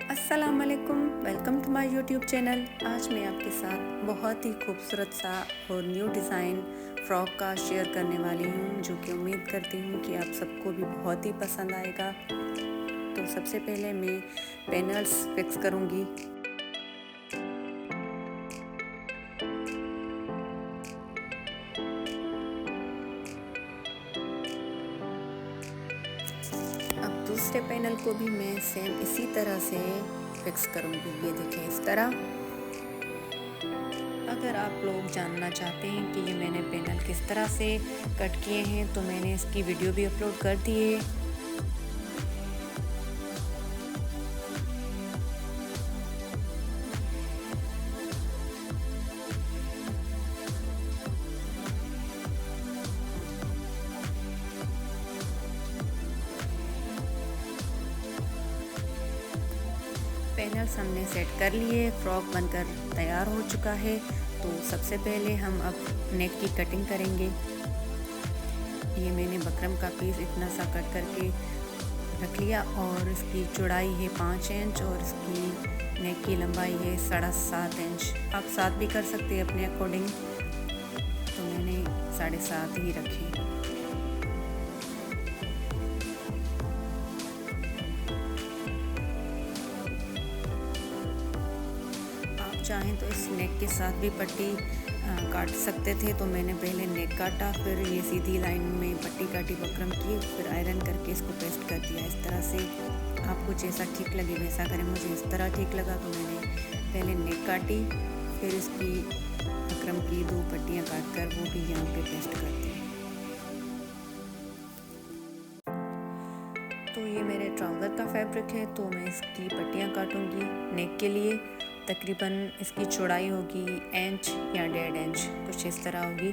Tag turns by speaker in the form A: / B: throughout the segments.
A: अस्सलाम वालेकुम, welcome to my YouTube channel. आज मैं आपके साथ बहुत ही खूबसूरत सा और न्यू डिज़ाइन फ़्रॉक का शेयर करने वाली हूँ, जो कि उम्मीद करती हूँ कि आप सबको भी बहुत ही पसंद आएगा। तो सबसे पहले मैं पैनल्स फिक्स करूँगी। अब दूसरे पैनल को भी मैं सेम इसी तरह से फिक्स करूँगी। ये देखें इस तरह। अगर आप लोग जानना चाहते हैं कि ये मैंने पैनल किस तरह से कट किए हैं तो मैंने इसकी वीडियो भी अपलोड कर दी है। पैनल्स हमने सेट कर लिए, फ्रॉक बनकर तैयार हो चुका है। तो सबसे पहले हम अब नेक की कटिंग करेंगे। ये मैंने बकरम का पीस इतना सा कट करके रख लिया और इसकी चौड़ाई है 5 इंच और इसकी नेक की लंबाई है 7.5 इंच। आप 7 भी कर सकते हैं अपने अकॉर्डिंग, तो मैंने 7.5 ही रखी। चाहें तो इस नेक के साथ भी पट्टी काट सकते थे, तो मैंने पहले नेक काटा, फिर ये सीधी लाइन में पट्टी काटी बकरम की, फिर आयरन करके इसको पेस्ट कर दिया इस तरह से। आपको जैसा ठीक लगे वैसा करें। मुझे इस तरह ठीक लगा तो मैंने पहले नेक काटी, फिर इसकी बकरम की 2 पट्टियाँ काट कर वो भी यहाँ पे पेस्ट कर दी। तो ये मेरे ट्राउज़र का फैब्रिक है, तो मैं इसकी पट्टियाँ काटूँगी। नेक के लिए तकरीबन इसकी चौड़ाई होगी इंच या 1.5 इंच, कुछ इस तरह होगी।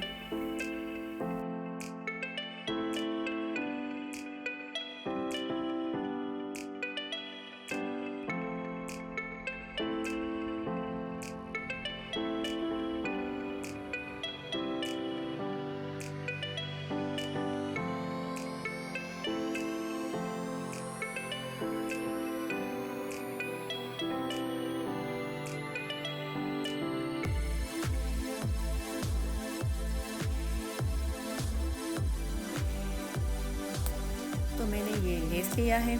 A: तो मैंने ये लेस लिया है।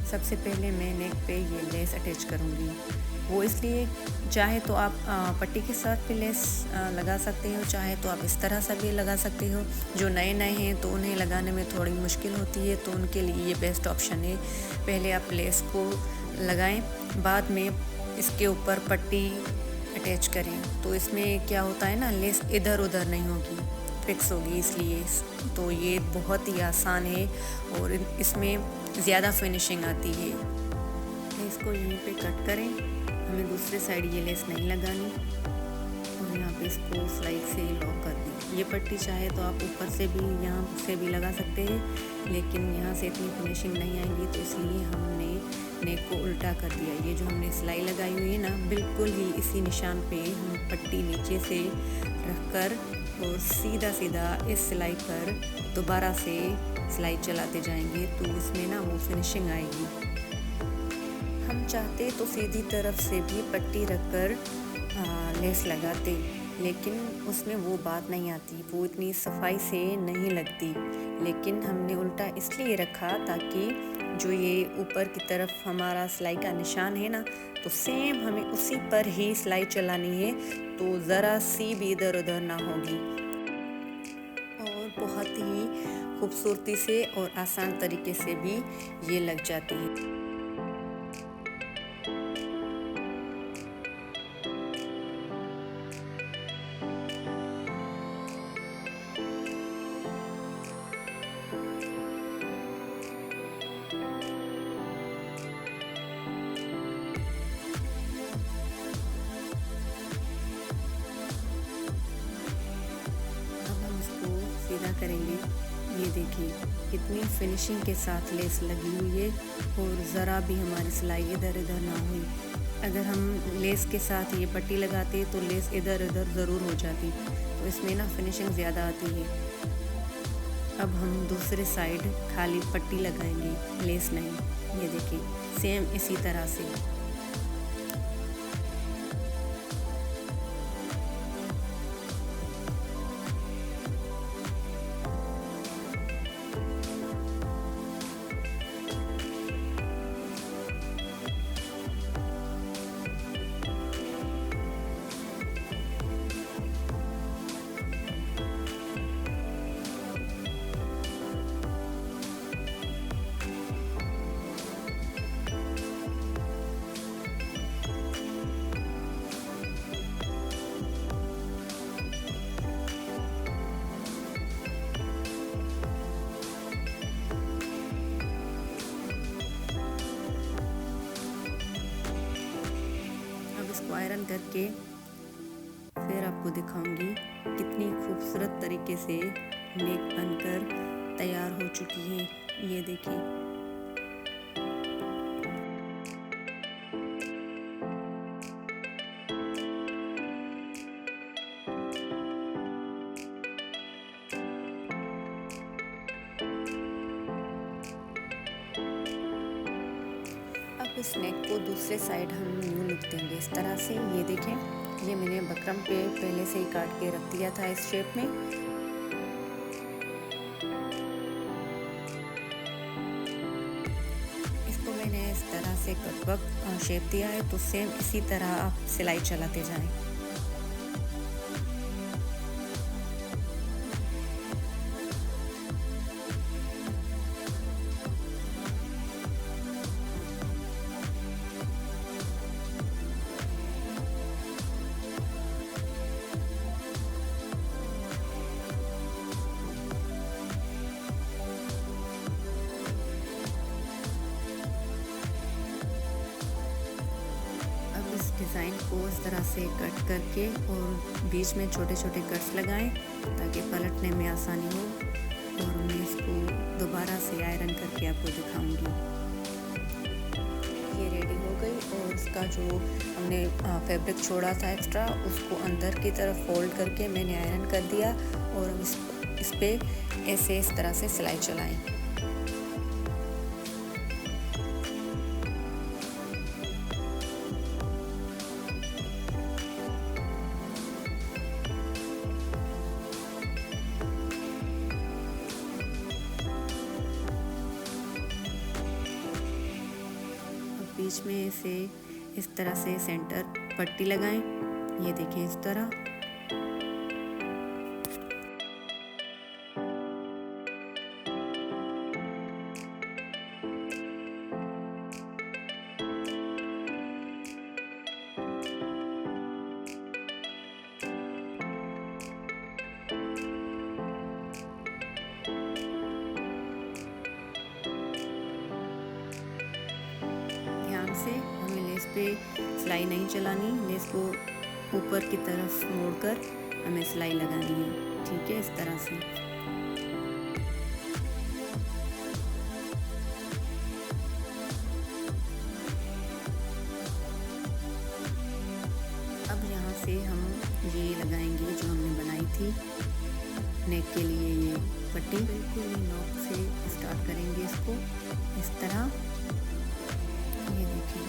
A: सबसे पहले मैं नेक पे ये लेस अटैच करूँगी। वो इसलिए, चाहे तो आप पट्टी के साथ भी लेस लगा सकते हो, चाहे तो आप इस तरह से भी लगा सकते हो। जो नए नए हैं तो उन्हें लगाने में थोड़ी मुश्किल होती है, तो उनके लिए ये बेस्ट ऑप्शन है। पहले आप लेस को लगाएं, बाद में इसके ऊपर पट्टी अटैच करें। तो इसमें क्या होता है ना, लेस इधर उधर नहीं होगी, फिक्स होगी। इसलिए तो ये बहुत ही आसान है और इसमें ज़्यादा फिनिशिंग आती है। इसको यहीं पे कट करें, हमें दूसरे साइड ये लेस नहीं लगानी और यहाँ पे इसको स्लाइड से लॉक कर दें। ये पट्टी चाहे तो आप ऊपर से भी यहाँ से भी लगा सकते हैं, लेकिन यहाँ से इतनी फिनिशिंग नहीं आएगी, तो इसलिए हमने नेक को उल्टा कर दिया। ये जो हमने सिलाई लगाई हुई है ना, बिल्कुल ही इसी निशान पे हम पट्टी नीचे से रखकर और सीधा सीधा इस सिलाई पर दोबारा से सिलाई चलाते जाएंगे, तो इसमें ना वो फिनिशिंग आएगी। हम चाहते तो सीधी तरफ से भी पट्टी रखकर लेस लगाते, लेकिन उसमें वो बात नहीं आती, वो इतनी सफाई से नहीं लगती। लेकिन हमने उल्टा इसलिए रखा ताकि जो ये ऊपर की तरफ हमारा सिलाई का निशान है ना, तो सेम हमें उसी पर ही सिलाई चलानी है, तो ज़रा सी भी इधर उधर ना होगी और बहुत ही खूबसूरती से और आसान तरीके से भी ये लग जाती है। सीधा करेंगे। ये देखिए कितनी फिनिशिंग के साथ लेस लगी हुई है और ज़रा भी हमारी सिलाई इधर उधर ना हुई। अगर हम लेस के साथ ये पट्टी लगाते तो लेस इधर उधर ज़रूर हो जाती, तो इसमें ना फिनिशिंग ज़्यादा आती है। अब हम दूसरे साइड खाली पट्टी लगाएंगे, लेस नहीं। ये देखिए सेम इसी तरह से। इसको आयरन करके फिर आपको दिखाऊंगी कितनी खूबसूरत तरीके से नेक बनकर तैयार हो चुकी है। ये देखिए। अब इस नेक को दूसरे साइड हम यूँ लुक देंगे इस तरह से। ये देखें, ये मैंने बकरम पे पहले से ही काट के रख दिया था इस शेप में। इसको मैंने इस तरह से कटवर्क शेप दिया है, तो सेम इसी तरह आप सिलाई चलाते जाएं। डिज़ाइन को इस तरह से कट करके और बीच में छोटे छोटे कट्स लगाएं ताकि पलटने में आसानी हो। और मैं इसको दोबारा से आयरन करके आपको दिखाऊंगी। ये रेडी हो गई और इसका जो हमने फैब्रिक छोड़ा था एक्स्ट्रा, उसको अंदर की तरफ फोल्ड करके मैंने आयरन कर दिया और इस पे ऐसे इस तरह से सिलाई चलाएं। बीच में से इस तरह से सेंटर पट्टी लगाएं। ये देखें इस तरह। से हमें लेस पे सिलाई नहीं चलानी, लेस को ऊपर की तरफ मोड़कर हमें सिलाई लगानी है। ठीक है, इस तरह से। अब यहाँ से हम ये लगाएंगे जो हमने बनाई थी नेक के लिए। ये पट्टी बिल्कुल नॉक से स्टार्ट करेंगे इसको इस तरह। ये देखिए,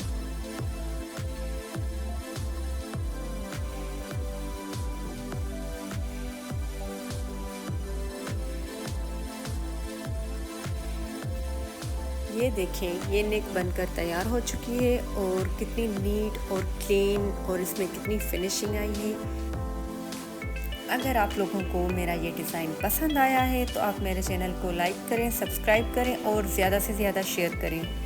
A: ये देखें, ये नेक बनकर तैयार हो चुकी है और कितनी नीट और क्लीन और इसमें कितनी फिनिशिंग आई है। अगर आप लोगों को मेरा ये डिज़ाइन पसंद आया है तो आप मेरे चैनल को लाइक करें, सब्सक्राइब करें और ज़्यादा से ज़्यादा शेयर करें।